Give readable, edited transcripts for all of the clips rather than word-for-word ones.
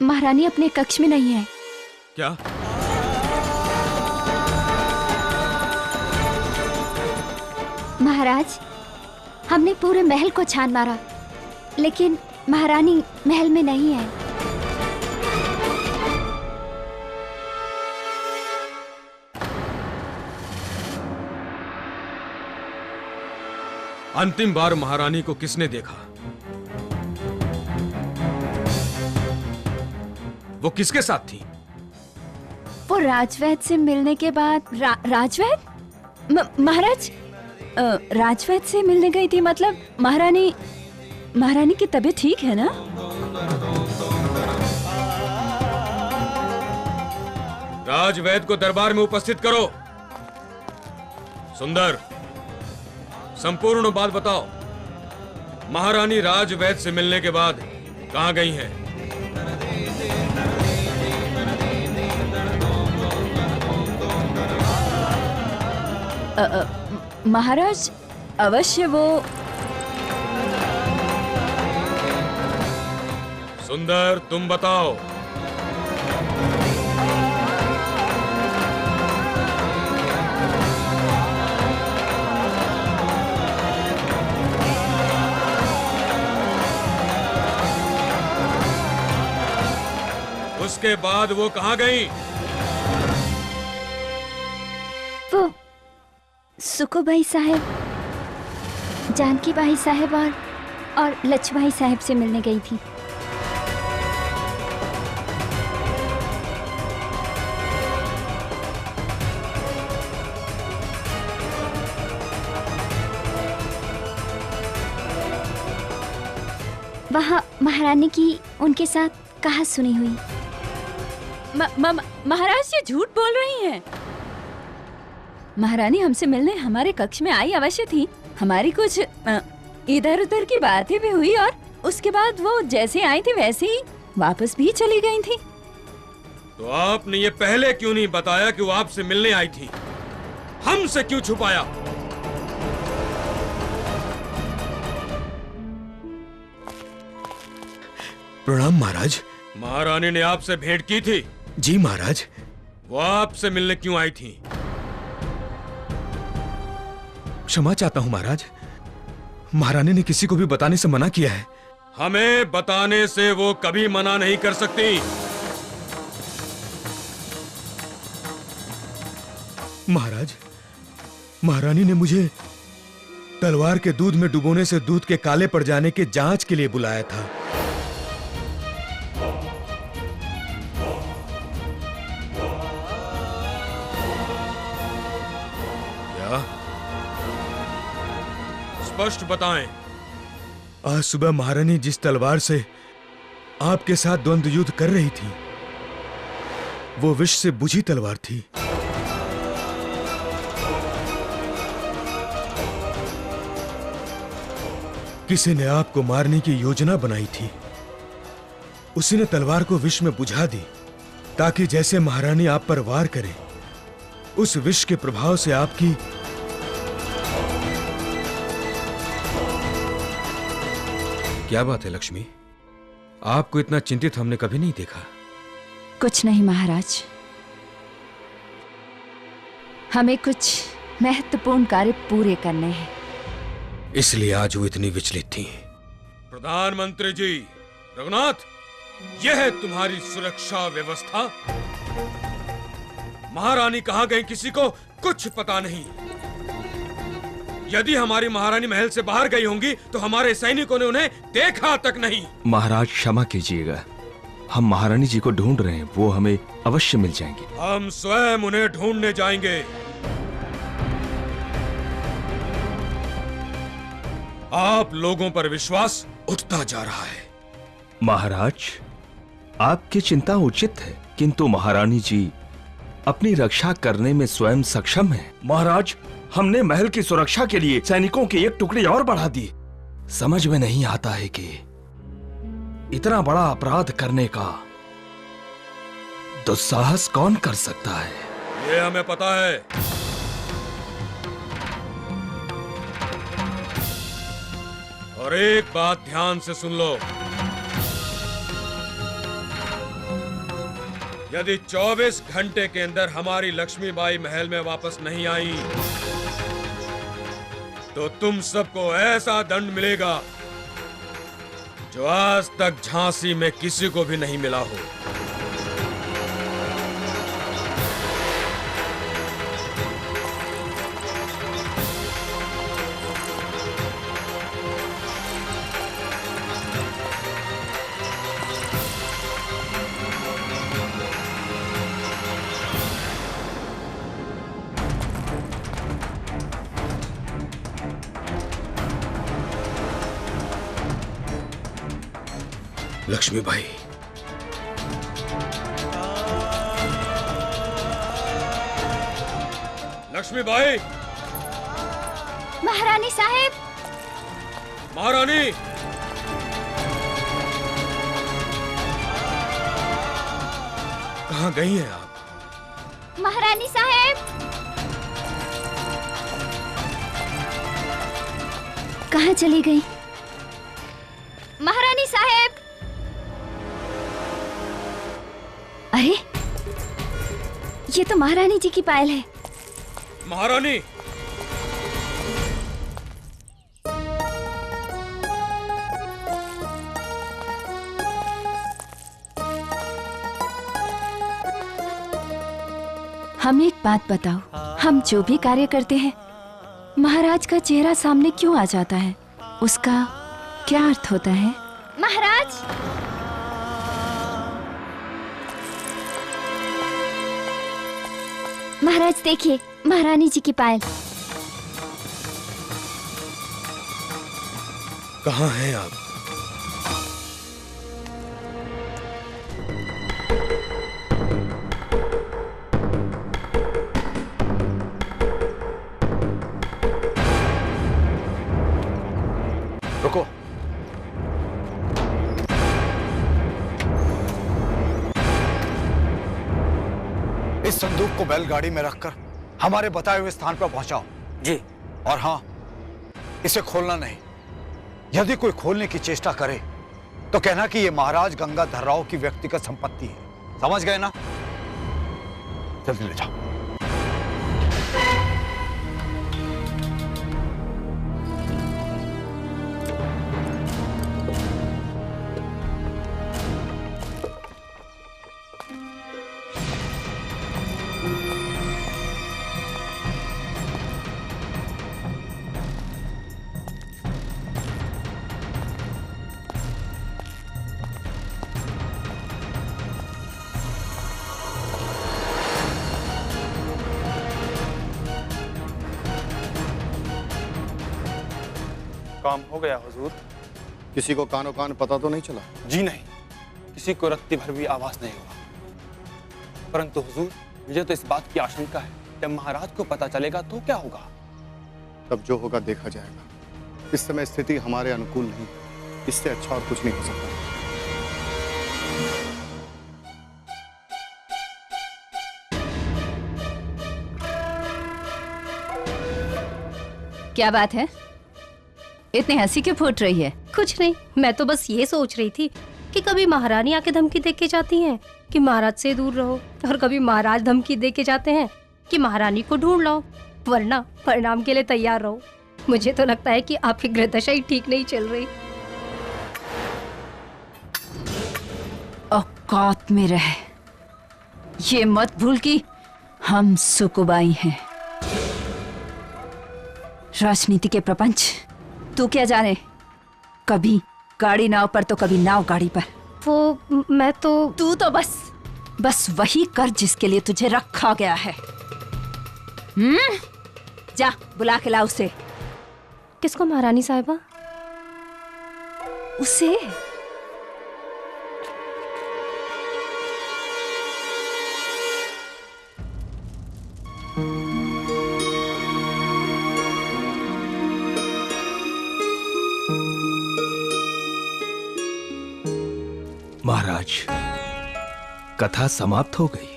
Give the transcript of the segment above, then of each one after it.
महारानी अपने कक्ष में नहीं है। क्या? महाराज, हमने पूरे महल को छान मारा, लेकिन महारानी महल में नहीं है। अंतिम बार महारानी को किसने देखा? वो किसके साथ थी? वो राजवैद्य से मिलने के बाद राजवैद्य? महाराज, राजवैद्य से मिलने गई थी, मतलब महारानी की तबीयत ठीक है ना? राजवैद्य को दरबार में उपस्थित करो। सुंदर, संपूर्ण बात बताओ। महारानी राजवैद्य से मिलने के बाद कहाँ गई हैं? महाराज, अवश्य वो। सुंदर, तुम बताओ। उसके बाद वो कहाँ गई? वो सुखोबाई साहब, जानकी बाई साहब और लक्ष्मीबाई साहब से मिलने गई थी। वहाँ महारानी की उनके साथ कहा सुनी हुई। महाराज, ये झूठ बोल रही हैं। महारानी हमसे मिलने हमारे कक्ष में आई अवश्य थी। हमारी कुछ इधर उधर की बातें भी हुई और उसके बाद वो जैसे आई थी वैसे ही वापस भी चली गई थी। तो आपने ये पहले क्यों नहीं बताया कि वो आपसे मिलने आई थी? हमसे क्यों छुपाया? प्रणाम महाराज। महारानी ने आपसे भेंट की थी? जी महाराज। वो आपसे मिलने क्यों आई थी? क्षमा चाहता हूं महाराज, महारानी ने किसी को भी बताने से मना किया है। हमें बताने से वो कभी मना नहीं कर सकती। महाराज, महारानी ने मुझे तलवार के दूध में डुबोने से दूध के काले पड़ जाने के जांच के लिए बुलाया था। स्पष्ट बताएं। आज सुबह महारानी जिस तलवार से आपके साथ द्वंद्व युद्ध कर रही थी, वो विष से बुझी तलवार थी। किसी ने आपको मारने की योजना बनाई थी। उसी ने तलवार को विष में बुझा दी ताकि जैसे महारानी आप पर वार करे, उस विष के प्रभाव से आपकी क्या बात है लक्ष्मी, आपको इतना चिंतित हमने कभी नहीं देखा। कुछ नहीं महाराज, हमें कुछ महत्वपूर्ण कार्य पूरे करने हैं, इसलिए आज वो इतनी विचलित थी। प्रधानमंत्री जी, रघुनाथ, यह है तुम्हारी सुरक्षा व्यवस्था। महारानी कहाँ गई किसी को कुछ पता नहीं। यदि हमारी महारानी महल से बाहर गई होंगी तो हमारे सैनिकों ने उन्हें देखा तक नहीं। महाराज क्षमा कीजिएगा, हम महारानी जी को ढूंढ रहे हैं, वो हमें अवश्य मिल जाएंगे। हम स्वयं उन्हें ढूंढने जाएंगे। आप लोगों पर विश्वास उठता जा रहा है। महाराज, आपकी चिंता उचित है, किंतु महारानी जी अपनी रक्षा करने में स्वयं सक्षम है। महाराज, हमने महल की सुरक्षा के लिए सैनिकों की एक टुकड़ी और बढ़ा दी। समझ में नहीं आता है कि इतना बड़ा अपराध करने का दुस्साहस कौन कर सकता है। ये हमें पता है। और एक बात ध्यान से सुन लो, यदि 24 घंटे के अंदर हमारी लक्ष्मीबाई महल में वापस नहीं आई तो तुम सबको ऐसा दंड मिलेगा जो आज तक झांसी में किसी को भी नहीं मिला हो। लक्ष्मीबाई, लक्ष्मीबाई, महारानी साहेब, महारानी, कहाँ गई हैं आप? महारानी साहेब, कहाँ चली गई? महारानी साहेब, अरे ये तो महारानी जी की पायल है। महारानी, हमें एक बात बताओ, हम जो भी कार्य करते हैं महाराज का चेहरा सामने क्यों आ जाता है? उसका क्या अर्थ होता है? महाराज, महाराज देखिए, महारानी जी की पायल। कहाँ हैं आप? रुको। इस संदूक को बैलगाड़ी में रखकर हमारे बताए हुए स्थान पर पहुंचाओ। जी। और हां, इसे खोलना नहीं। यदि कोई खोलने की चेष्टा करे तो कहना कि यह महाराज गंगाधर राव की व्यक्तिगत संपत्ति है। समझ गए ना? जल्दी ले जाओ। काम हो गया हुजूर। किसी को कानो कान पता तो नहीं चला? जी नहीं, किसी को रत्ती भर भी आवाज नहीं हुआ। परंतु हुजूर, मुझे तो इस बात की आशंका है, जब महाराज को पता चलेगा तो क्या होगा? तब जो होगा देखा जाएगा। इस समय स्थिति हमारे अनुकूल नहीं, इससे अच्छा और कुछ नहीं हो सकता। क्या बात है? इतनी हंसी क्यों फूट रही है? कुछ नहीं, मैं तो बस ये सोच रही थी कि कभी महारानी आके धमकी दे के जाती हैं कि महाराज से दूर रहो, और कभी महाराज धमकी दे के जाते हैं कि महारानी को ढूंढ लाओ, वरना परिणाम के लिए तैयार रहो। मुझे तो लगता है कि आपकी गृहदशा ही ठीक नहीं चल रही। औकात में रहे, ये मत भूल कि हम सुकुबाई हैं। राजनीति के प्रपंच तू क्या जाने? कभी गाड़ी नाव पर तो कभी नाव गाड़ी पर। वो मैं तो तू तो बस वही कर जिसके लिए तुझे रखा गया है। जा बुला के ला उसे। किसको? महारानी साहिबा? उसे महाराज, कथा समाप्त हो गई।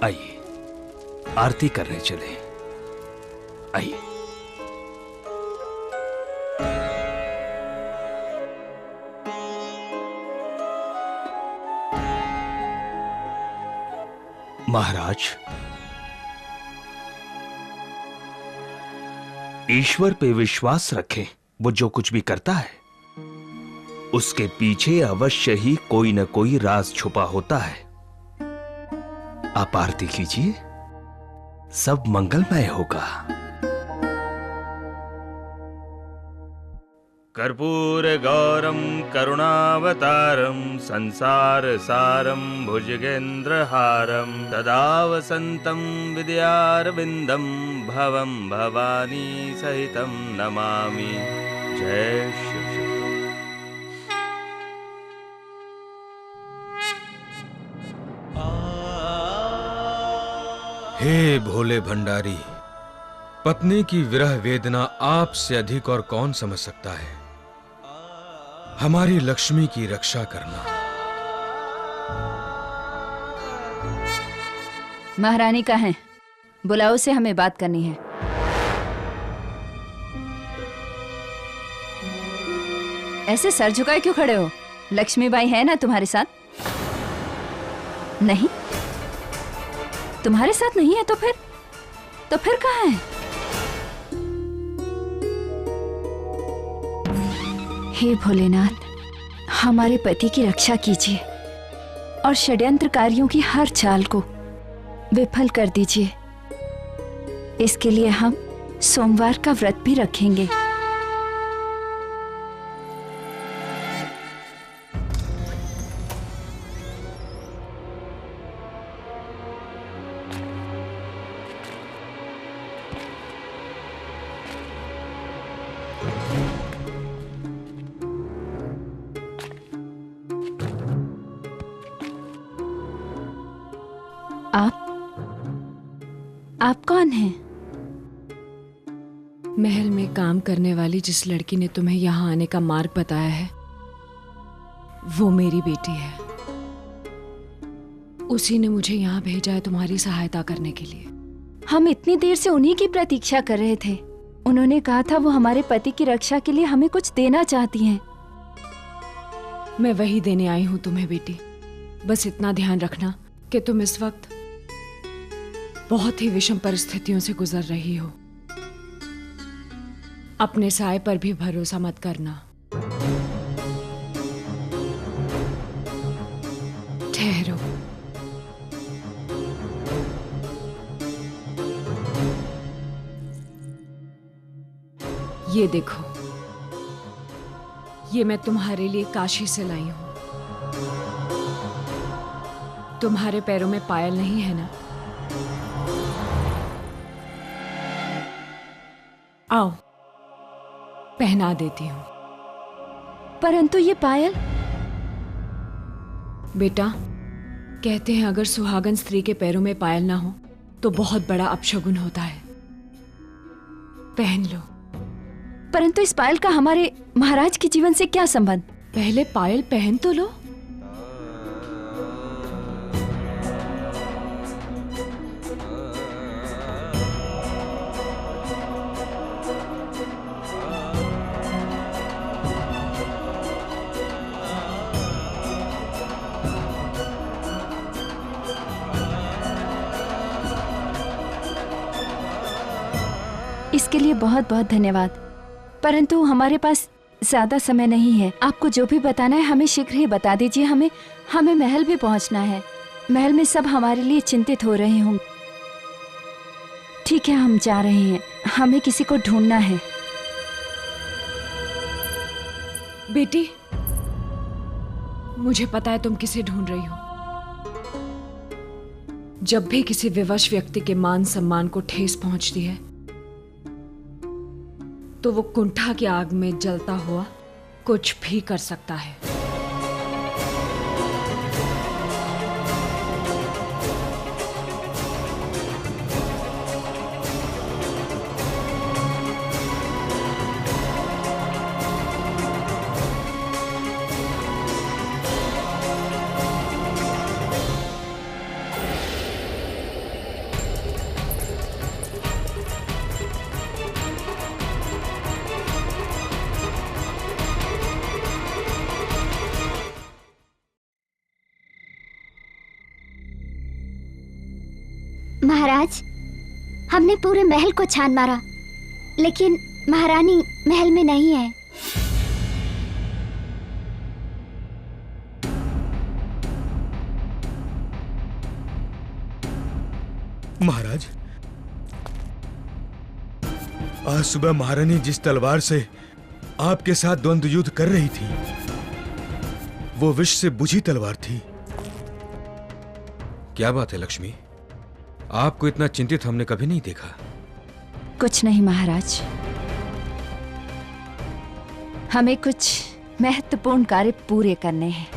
आइए आरती करने चले। आइए। महाराज, ईश्वर पे विश्वास रखें। वो जो कुछ भी करता है उसके पीछे अवश्य ही कोई न कोई राज छुपा होता है। आप आरती कीजिए, सब मंगलमय होगा। कर्पूर गौरम करुणावतारम संसार सारम भुजगेंद्रहारम सदा वसंतम विद्यारविंदम भवम भवानी सहितम नमामि। जय शिव। हे भोले भंडारी, पत्नी की विरह वेदना आपसे अधिक और कौन समझ सकता है। हमारी लक्ष्मी की रक्षा करना। महारानी का है, बुलाओ से, हमें बात करनी है। ऐसे सर झुकाए क्यों खड़े हो? लक्ष्मीबाई है ना तुम्हारे साथ? नहीं, तुम्हारे साथ नहीं है तो फिर कहाँ है? हे भोलेनाथ, हमारे पति की रक्षा कीजिए और षड्यंत्रकारियों की हर चाल को विफल कर दीजिए। इसके लिए हम सोमवार का व्रत भी रखेंगे। आप कौन हैं? महल में काम करने वाली जिस लड़की ने तुम्हें यहाँ आने का मार्ग बताया है, वो मेरी बेटी है। उसी ने मुझे यहाँ भेजा है तुम्हारी सहायता करने के लिए। हम इतनी देर से उन्हीं की प्रतीक्षा कर रहे थे। उन्होंने कहा था वो हमारे पति की रक्षा के लिए हमें कुछ देना चाहती हैं। मैं वही देने आई हूँ तुम्हें बेटी। बस इतना ध्यान रखना कि तुम इस वक्त बहुत ही विषम परिस्थितियों से गुजर रही हो। अपने साय पर भी भरोसा मत करना। ठहरो। ये देखो, ये मैं तुम्हारे लिए काशी से लाई हूं। तुम्हारे पैरों में पायल नहीं है ना? आओ, पहना देती हूं। परंतु ये पायल। बेटा, कहते हैं अगर सुहागन स्त्री के पैरों में पायल ना हो तो बहुत बड़ा अपशगुन होता है। पहन लो। परंतु इस पायल का हमारे महाराज के जीवन से क्या संबंध? पहले पायल पहन तो लो। इसके लिए बहुत बहुत धन्यवाद, परंतु हमारे पास ज्यादा समय नहीं है। आपको जो भी बताना है हमें शीघ्र ही बता दीजिए। हमें महल भी पहुंचना है। महल में सब हमारे लिए चिंतित हो रहे होंगे। ठीक है, हम जा रहे हैं। हमें किसी को ढूंढना है। बेटी, मुझे पता है तुम किसे ढूंढ रही हो। जब भी किसी विवश व्यक्ति के मान सम्मान को ठेस पहुंचती है तो वो कुंठा की आग में जलता हुआ कुछ भी कर सकता है। महाराज, हमने पूरे महल को छान मारा, लेकिन महारानी महल में नहीं है। महाराज, आज सुबह महारानी जिस तलवार से आपके साथ द्वंद्व युद्ध कर रही थी, वो विष से बुझी तलवार थी। क्या बात है लक्ष्मी, आपको इतना चिंतित हमने कभी नहीं देखा। कुछ नहीं महाराज, हमें कुछ महत्वपूर्ण कार्य पूरे करने हैं।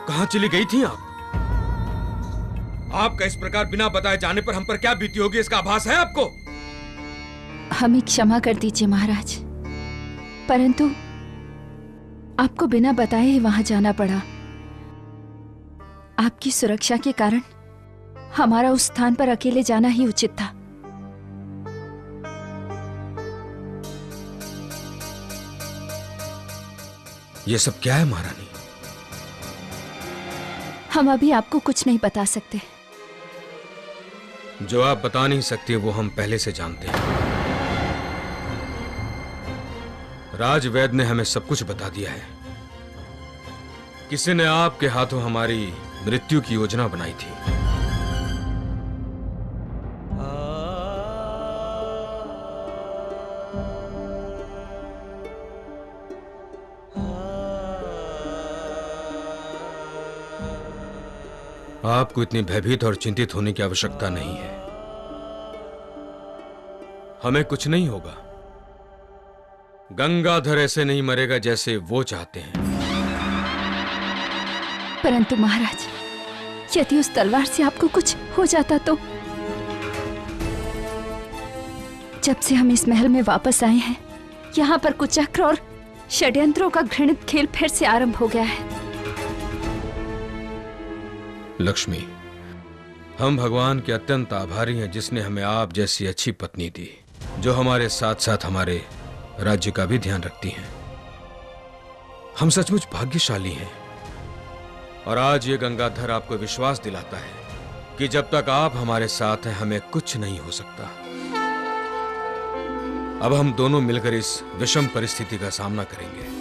कहां चली गई थी आप? आपका इस प्रकार बिना बताए जाने पर हम पर क्या बीती होगी, इसका आभास है आपको? हमें क्षमा कर दीजिए महाराज, परंतु आपको बिना बताए ही वहां जाना पड़ा। आपकी सुरक्षा के कारण हमारा उस स्थान पर अकेले जाना ही उचित था। ये सब क्या है महारानी? हम अभी आपको कुछ नहीं बता सकते। जो आप बता नहीं सकते वो हम पहले से जानते हैं। राजवैद्य ने हमें सब कुछ बता दिया है। किसी ने आपके हाथों हमारी मृत्यु की योजना बनाई थी। आपको इतनी भयभीत और चिंतित होने की आवश्यकता नहीं है। हमें कुछ नहीं होगा। गंगाधर ऐसे नहीं मरेगा जैसे वो चाहते हैं। परंतु महाराज, यदि उस तलवार से आपको कुछ हो जाता तो? जब से हम इस महल में वापस आए हैं, यहाँ पर कुचक्र और षड्यंत्रों का घृणित खेल फिर से आरंभ हो गया है। लक्ष्मी, हम भगवान के अत्यंत आभारी हैं जिसने हमें आप जैसी अच्छी पत्नी दी, जो हमारे साथ साथ हमारे राज्य का भी ध्यान रखती हैं। हम सचमुच भाग्यशाली हैं। और आज ये गंगाधर आपको विश्वास दिलाता है कि जब तक आप हमारे साथ हैं हमें कुछ नहीं हो सकता। अब हम दोनों मिलकर इस विषम परिस्थिति का सामना करेंगे।